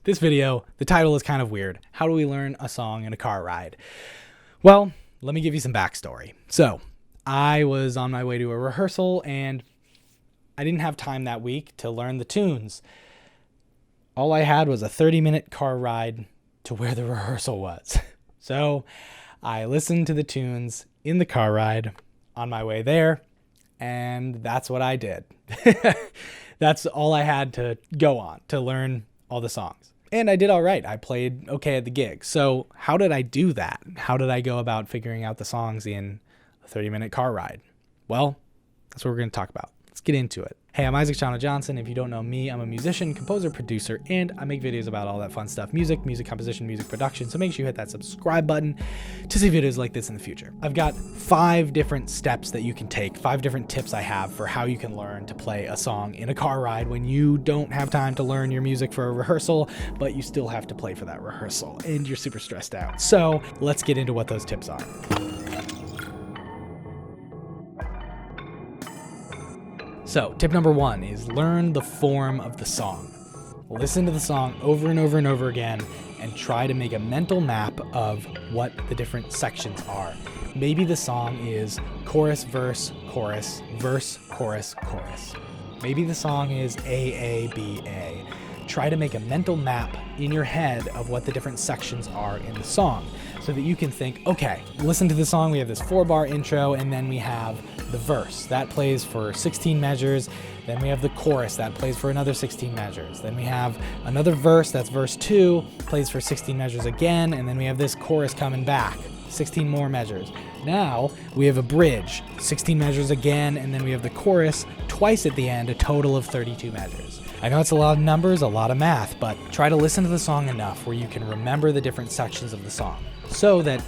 This video, the title is kind of weird. How do we learn a song in a car ride? Well, let me give you some backstory. So, I was on my way to a rehearsal and I didn't have time that week to learn the tunes. All I had was a 30-minute car ride to where the rehearsal was. So, I listened to the tunes in the car ride on my way there, and that's what I did. That's all I had to go on to learn all the songs. And I did all right. I played okay at the gig. So how did I do that? How did I go about figuring out the songs in a 30-minute car ride? Well, that's what we're going to talk about. Let's get into it. Hey, I'm Isaac Schanno Johnson. If you don't know me, I'm a musician, composer, producer, and I make videos about all that fun stuff. Music composition, music production. So make sure you hit that subscribe button to see videos like this in the future. I've got 5 different steps that you can take, 5 different tips I have for how you can learn to play a song in a car ride when you don't have time to learn your music for a rehearsal, but you still have to play for that rehearsal and you're super stressed out. So let's get into what those tips are. So, tip number 1 is learn the form of the song. Listen to the song over and over and over again and try to make a mental map of what the different sections are. Maybe the song is chorus, verse, chorus, verse, chorus, chorus. Maybe the song is A, B, A. Try to make a mental map in your head of what the different sections are in the song so that you can think, okay, listen to the song, we have this 4-bar intro, and then we have the verse. That plays for 16 measures. Then we have the chorus. That plays for another 16 measures. Then we have another verse. That's verse 2, plays for 16 measures again. And then we have this chorus coming back, 16 more measures. Now we have a bridge, 16 measures again, and then we have the chorus twice at the end, a total of 32 measures. I know it's a lot of numbers, a lot of math, but try to listen to the song enough where you can remember the different sections of the song. So that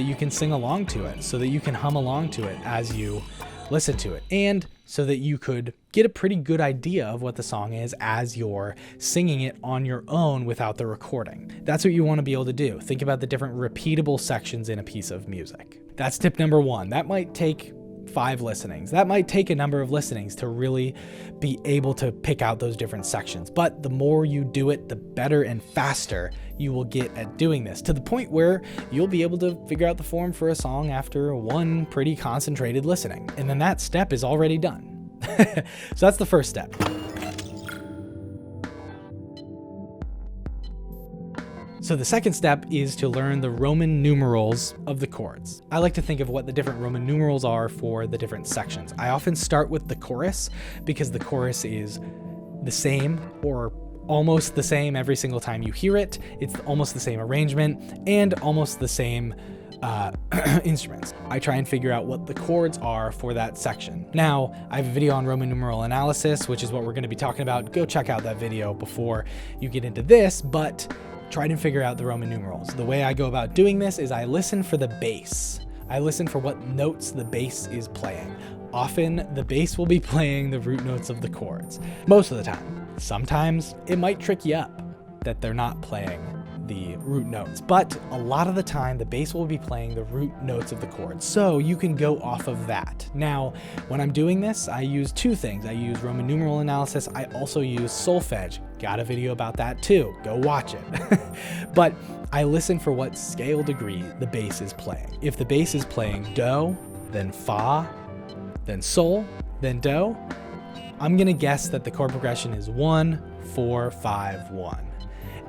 you can sing along to it, so that you can hum along to it as you listen to it, and so that you could get a pretty good idea of what the song is as you're singing it on your own without the recording. That's what you want to be able to do. Think about the different repeatable sections in a piece of music. That's tip number 1. That might take 5 listenings. That might take a number of listenings to really be able to pick out those different sections. But the more you do it, the better and faster you will get at doing this, to the point where you'll be able to figure out the form for a song after one pretty concentrated listening. And then that step is already done. So that's the first step. So the second step is to learn the Roman numerals of the chords. I like to think of what the different Roman numerals are for the different sections. I often start with the chorus because the chorus is the same or almost the same every single time you hear it. It's almost the same arrangement and almost the same instruments. I try and figure out what the chords are for that section. Now, I have a video on Roman numeral analysis, which is what we're going to be talking about. Go check out that video before you get into this, but try to figure out the Roman numerals. The way I go about doing this is I listen for the bass. I listen for what notes the bass is playing. Often, the bass will be playing the root notes of the chords. Most of the time. Sometimes, it might trick you up that they're not playing the root notes, but a lot of the time the bass will be playing the root notes of the chords, so you can go off of that. Now, when I'm doing this, I use 2 things. I use Roman numeral analysis. I also use solfege. Got a video about that too. Go watch it. But I listen for what scale degree the bass is playing. If the bass is playing do, then fa, then sol, then do, I'm gonna guess that the chord progression is 1, 4, 5, 1.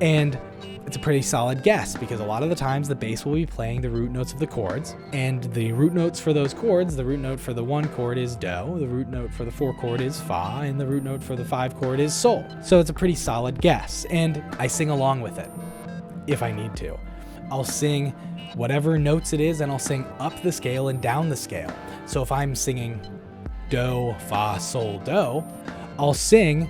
And it's a pretty solid guess because a lot of the times the bass will be playing the root notes of the chords, and the root notes for those chords, the root note for the 1 chord is do, the root note for the 4 chord is fa, and the root note for the 5 chord is sol. So it's a pretty solid guess, and I sing along with it if I need to. I'll sing whatever notes it is, and I'll sing up the scale and down the scale. So if I'm singing do, fa, sol, do, I'll sing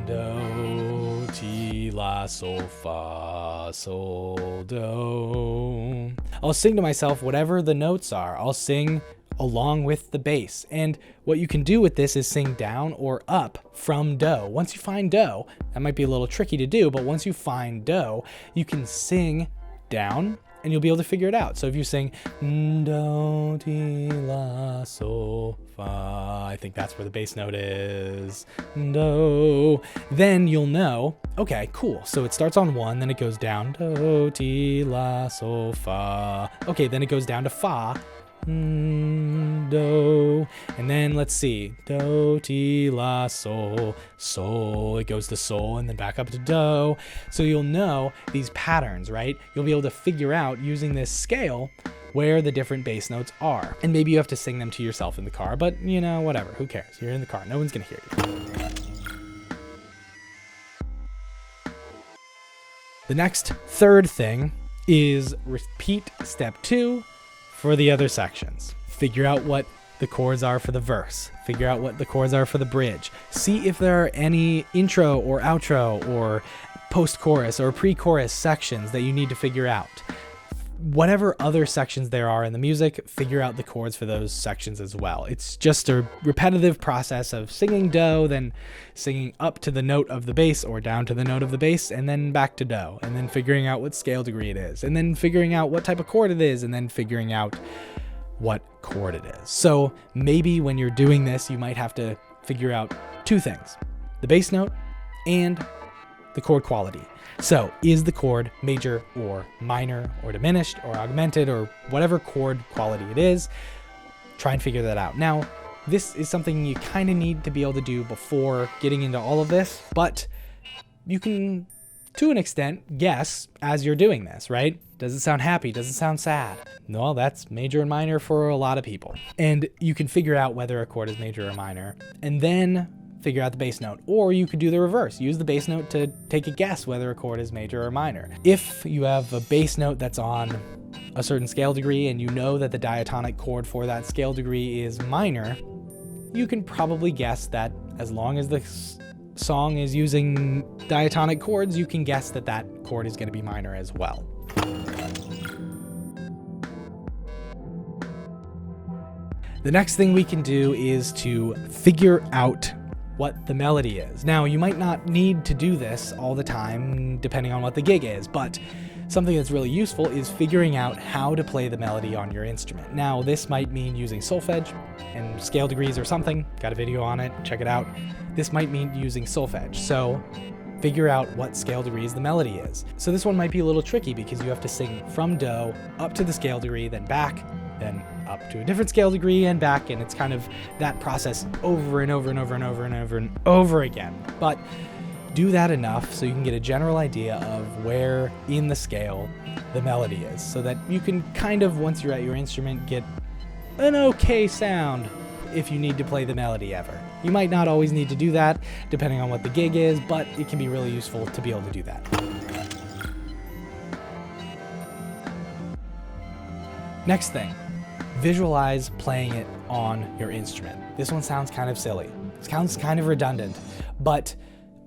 do, ti, la, sol, fa, sol, do. I'll sing to myself whatever the notes are. I'll sing along with the bass. And what you can do with this is sing down or up from do. Once you find do, that might be a little tricky to do, but once you find do, you can sing down and you'll be able to figure it out. So if you sing do, ti, la, sol, fa, I think that's where the bass note is, do, then you'll know, okay, cool. So it starts on 1, then it goes down, do, ti, la, sol, fa. Okay, then it goes down to fa, do, and then let's see, do, ti, la, sol, sol, it goes to sol and then back up to do. So you'll know these patterns, right? You'll be able to figure out using this scale where the different bass notes are. And maybe you have to sing them to yourself in the car, but you know, whatever, who cares? You're in the car, no one's gonna hear you. The next third thing is repeat step 2 for the other sections. Figure out what the chords are for the verse. Figure out what the chords are for the bridge. See if there are any intro or outro or post-chorus or pre-chorus sections that you need to figure out. Whatever other sections there are in the music, figure out the chords for those sections as well. It's just a repetitive process of singing do, then singing up to the note of the bass or down to the note of the bass, and then back to do, and then figuring out what scale degree it is, and then figuring out what type of chord it is, and then figuring out what chord it is. So maybe when you're doing this, you might have to figure out 2 things: the bass note and the chord quality. So is the chord major or minor or diminished or augmented or whatever chord quality it is? Try and figure that out. Now, this is something you kind of need to be able to do before getting into all of this, but you can, to an extent, guess as you're doing this, right? Does it sound happy? Does it sound sad? No, that's major and minor for a lot of people. And you can figure out whether a chord is major or minor, and then figure out the bass note. Or you could do the reverse. Use the bass note to take a guess whether a chord is major or minor. If you have a bass note that's on a certain scale degree and you know that the diatonic chord for that scale degree is minor, you can probably guess that as long as the song is using diatonic chords, you can guess that that chord is going to be minor as well. The next thing we can do is to figure out what the melody is. Now, you might not need to do this all the time, depending on what the gig is, but something that's really useful is figuring out how to play the melody on your instrument. Now, this might mean using solfege and scale degrees or something. Got a video on it, check it out. This might mean using solfege. So figure out what scale degrees the melody is. So this one might be a little tricky because you have to sing from do up to the scale degree, then back, then up to a different scale degree and back, and it's kind of that process over and over and over and over and over and over again. But do that enough so you can get a general idea of where in the scale the melody is, so that you can kind of, once you're at your instrument, get an okay sound if you need to play the melody ever. You might not always need to do that, depending on what the gig is, but it can be really useful to be able to do that. Next thing, visualize playing it on your instrument. This one sounds kind of silly. It sounds kind of redundant, but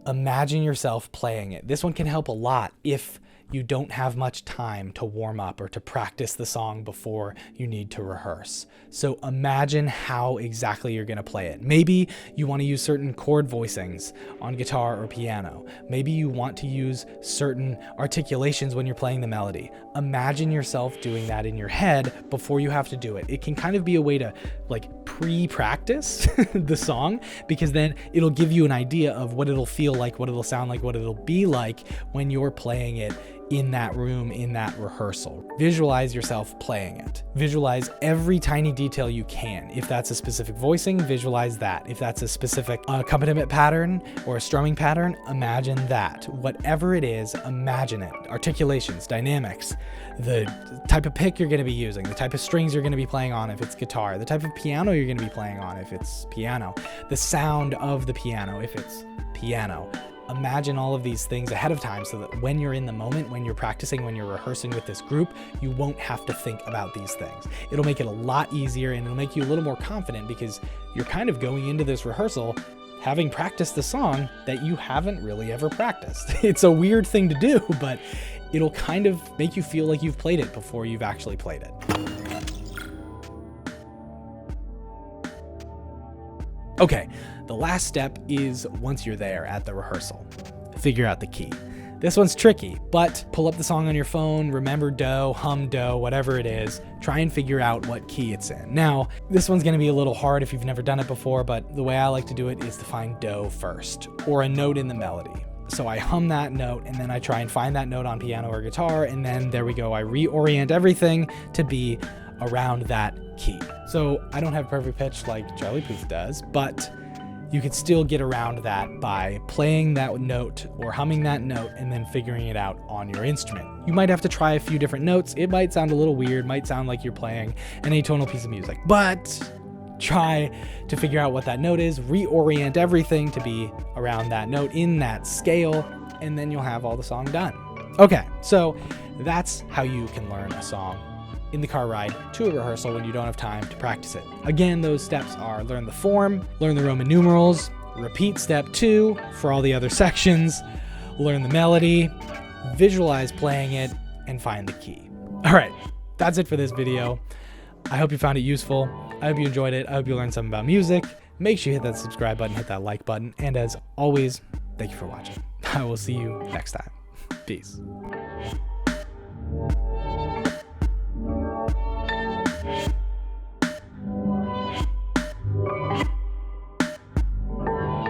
imagine yourself playing it. This one can help a lot if you don't have much time to warm up or to practice the song before you need to rehearse. So imagine how exactly you're going to play it. Maybe you want to use certain chord voicings on guitar or piano. Maybe you want to use certain articulations when you're playing the melody. Imagine yourself doing that in your head before you have to do it. It can kind of be a way to pre-practice the song, because then it'll give you an idea of what it'll feel like, what it'll sound like, what it'll be like when you're playing it in that room, in that rehearsal. Visualize yourself playing it. Visualize every tiny detail you can. If that's a specific voicing, visualize that. If that's a specific accompaniment pattern or a strumming pattern, imagine that. Whatever it is, imagine it. Articulations, dynamics, the type of pick you're going to be using, the type of strings you're going to be playing on if it's guitar, the type of piano you're going to be playing on if it's piano, the sound of the piano if it's piano. Imagine all of these things ahead of time so that when you're in the moment, when you're practicing, when you're rehearsing with this group, you won't have to think about these things. It'll make it a lot easier, and it'll make you a little more confident because you're kind of going into this rehearsal having practiced the song that you haven't really ever practiced. It's a weird thing to do, but it'll kind of make you feel like you've played it before you've actually played it. Okay, the last step is once you're there at the rehearsal, figure out the key. This one's tricky, but pull up the song on your phone, remember do, hum do, whatever it is, try and figure out what key it's in. Now, this one's gonna be a little hard if you've never done it before, but the way I like to do it is to find do first, or a note in the melody. So I hum that note, and then I try and find that note on piano or guitar, and then there we go, I reorient everything to be around that key. So I don't have perfect pitch like Charlie Puth does, but you could still get around that by playing that note or humming that note and then figuring it out on your instrument. You might have to try a few different notes. It might sound a little weird, might sound like you're playing an atonal piece of music, but try to figure out what that note is, reorient everything to be around that note in that scale, and then you'll have all the song done. Okay, so that's how you can learn a song in the car ride to a rehearsal when you don't have time to practice it. Again, those steps are learn the form, learn the Roman numerals, repeat step 2 for all the other sections, learn the melody, visualize playing it, and find the key. All right, that's it for this video. I hope you found it useful. I hope you enjoyed it. I hope you learned something about music. Make sure you hit that subscribe button, hit that like button, and as always, thank you for watching. I will see you next time. Peace.